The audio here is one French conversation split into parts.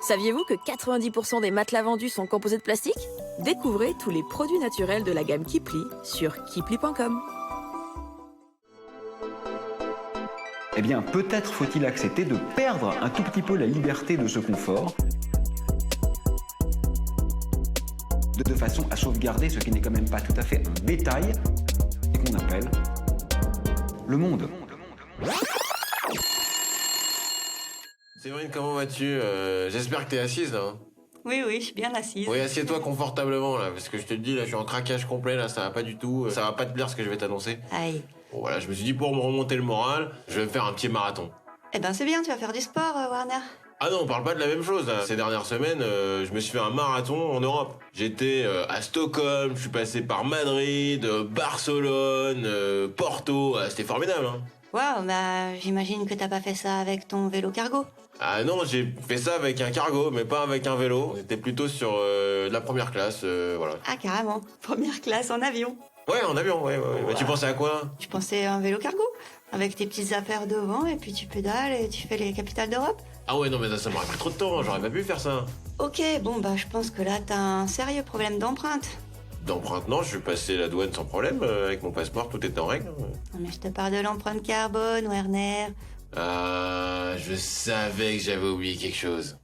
Saviez-vous que 90% des matelas vendus sont composés de plastique? Découvrez tous les produits naturels de la gamme Kipli sur kipli.com. Eh bien, peut-être faut-il accepter de perdre un tout petit peu la liberté de ce confort, de façon à sauvegarder ce qui n'est quand même pas tout à fait un détail et qu'on appelle le monde. Séverine, comment vas-tu? J'espère que t'es assise là. Hein. Oui, je suis bien assise. Oui, assieds-toi confortablement là, parce que je te le dis, là, je suis en craquage complet, là, ça va pas du tout. Ça va pas te plaire ce que je vais t'annoncer. Aïe. Bon, voilà, je me suis dit pour me remonter le moral, je vais me faire un petit marathon. Eh ben c'est bien, tu vas faire du sport, Warner. Ah non, on parle pas de la même chose. Là. Ces dernières semaines, je me suis fait un marathon en Europe. J'étais à Stockholm, je suis passé par Madrid, Barcelone, Porto. C'était formidable, hein. Waouh, bah j'imagine que t'as pas fait ça avec ton vélo cargo. Ah non, j'ai fait ça avec un cargo, mais pas avec un vélo. On était plutôt sur de la première classe, voilà. Ah carrément, première classe en avion. Ouais, en avion, ouais. Mais tu pensais à quoi? Je pensais à un vélo cargo, avec tes petites affaires devant, et puis tu pédales et tu fais les capitales d'Europe. Ah ouais, non, mais ça m'aurait pris trop de temps, j'aurais pas pu faire ça. Ok, bon bah je pense que là t'as un sérieux problème d'empreinte. D'empreinte, non, je suis passé la douane sans problème, avec mon passeport, tout était en règle. Non mais je te parle de l'empreinte carbone, Werner. Ah, je savais que j'avais oublié quelque chose.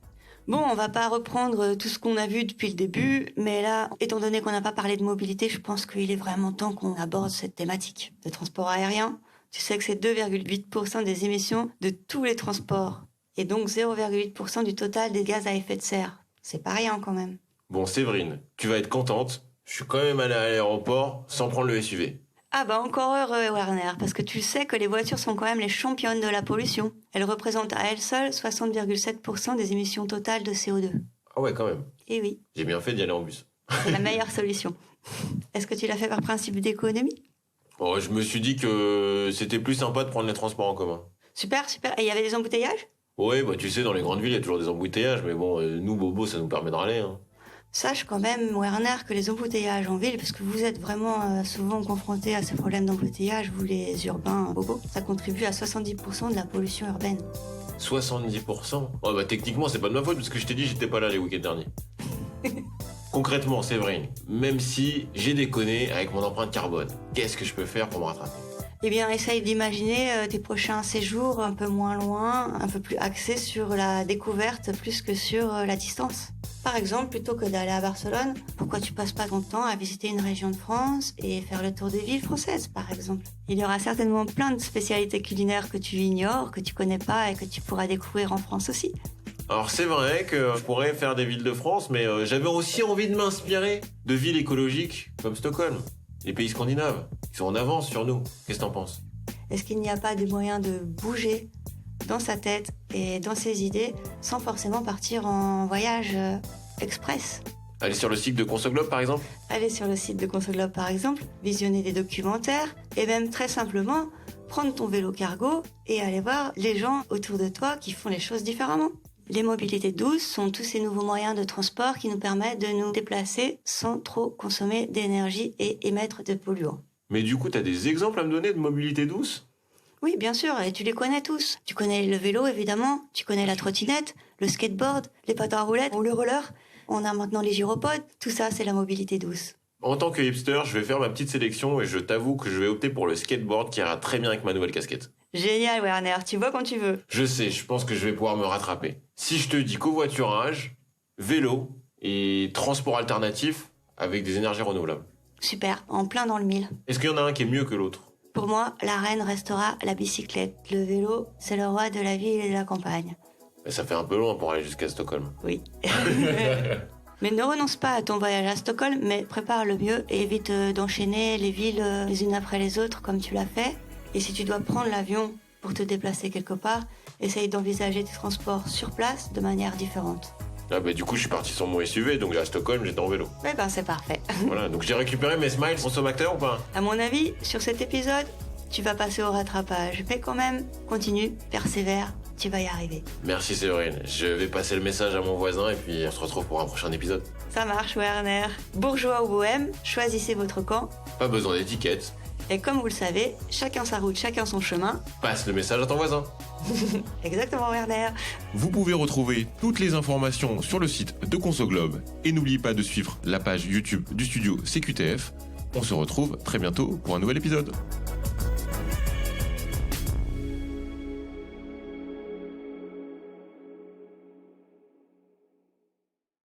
Bon, on va pas reprendre tout ce qu'on a vu depuis le début, mais là, étant donné qu'on n'a pas parlé de mobilité, je pense qu'il est vraiment temps qu'on aborde cette thématique. Le transport aérien, tu sais que c'est 2,8% des émissions de tous les transports, et donc 0,8% du total des gaz à effet de serre. C'est pas rien quand même. Bon, Séverine, tu vas être contente. Je suis quand même allé à l'aéroport sans prendre le SUV. Ah bah encore heureux, Werner, parce que tu sais que les voitures sont quand même les championnes de la pollution. Elles représentent à elles seules 60,7% des émissions totales de CO2. Ah ouais, quand même. Eh oui. J'ai bien fait d'y aller en bus. C'est la meilleure solution. Est-ce que tu l'as fait par principe d'économie? Bon, je me suis dit que c'était plus sympa de prendre les transports en commun. Super. Et il y avait des embouteillages? Ouais, bah tu sais, dans les grandes villes, il y a toujours des embouteillages, mais bon, nous, bobos, ça nous permet de râler, hein. Sache quand même, Werner, que les embouteillages en ville, parce que vous êtes vraiment souvent confrontés à ces problèmes d'embouteillage, vous les urbains bobos, ça contribue à 70% de la pollution urbaine. 70%? Oh bah techniquement, c'est pas de ma faute, parce que je t'ai dit, j'étais pas là les week-ends derniers. Concrètement, Séverine, même si j'ai déconné avec mon empreinte carbone, qu'est-ce que je peux faire pour me rattraper? Eh bien, essaye d'imaginer tes prochains séjours un peu moins loin, un peu plus axés sur la découverte plus que sur la distance. Par exemple, plutôt que d'aller à Barcelone, pourquoi tu passes pas ton temps à visiter une région de France et faire le tour des villes françaises, par exemple? Il y aura certainement plein de spécialités culinaires que tu ignores, que tu connais pas et que tu pourras découvrir en France aussi. Alors c'est vrai que je pourrais faire des villes de France, mais j'avais aussi envie de m'inspirer de villes écologiques comme Stockholm. Les pays scandinaves, ils sont en avance sur nous. Qu'est-ce que t'en penses? Est-ce qu'il n'y a pas des moyens de bouger dans sa tête et dans ses idées sans forcément partir en voyage express? Aller sur le site de Consoglobe par exemple? Aller sur le site de Consoglobe par exemple, visionner des documentaires et même très simplement prendre ton vélo cargo et aller voir les gens autour de toi qui font les choses différemment. Les mobilités douces sont tous ces nouveaux moyens de transport qui nous permettent de nous déplacer sans trop consommer d'énergie et émettre de polluants. Mais du coup, t'as des exemples à me donner de mobilité douce? Oui, bien sûr, et tu les connais tous. Tu connais le vélo, évidemment, tu connais la trottinette, le skateboard, les patins à roulettes ou le roller. On a maintenant les gyropodes, tout ça, c'est la mobilité douce. En tant que hipster, je vais faire ma petite sélection et je t'avoue que je vais opter pour le skateboard qui ira très bien avec ma nouvelle casquette. Génial, Werner, tu vois quand tu veux. Je sais, je pense que je vais pouvoir me rattraper. Si je te dis covoiturage, vélo et transport alternatif avec des énergies renouvelables. Super, en plein dans le mille. Est-ce qu'il y en a un qui est mieux que l'autre? Pour moi, la reine restera la bicyclette. Le vélo, c'est le roi de la ville et de la campagne. Mais ça fait un peu loin pour aller jusqu'à Stockholm. Oui. Mais ne renonce pas à ton voyage à Stockholm, mais prépare le mieux et évite d'enchaîner les villes les unes après les autres comme tu l'as fait. Et si tu dois prendre l'avion pour te déplacer quelque part, essaye d'envisager tes transports sur place de manière différente. Ah bah du coup je suis parti sur mon SUV, donc à Stockholm j'étais en vélo. Eh ben c'est parfait. Voilà, donc j'ai récupéré mes smiles consommateurs ou pas? À mon avis, sur cet épisode, tu vas passer au rattrapage. Mais quand même, continue, persévère, tu vas y arriver. Merci Séverine, je vais passer le message à mon voisin et puis on se retrouve pour un prochain épisode. Ça marche, Werner. Bourgeois ou bohème, choisissez votre camp. Pas besoin d'étiquette. Et comme vous le savez, chacun sa route, chacun son chemin. Passe le message à ton voisin. Exactement, Werner. Vous pouvez retrouver toutes les informations sur le site de Consoglobe et n'oubliez pas de suivre la page YouTube du studio CQTF. On se retrouve très bientôt pour un nouvel épisode.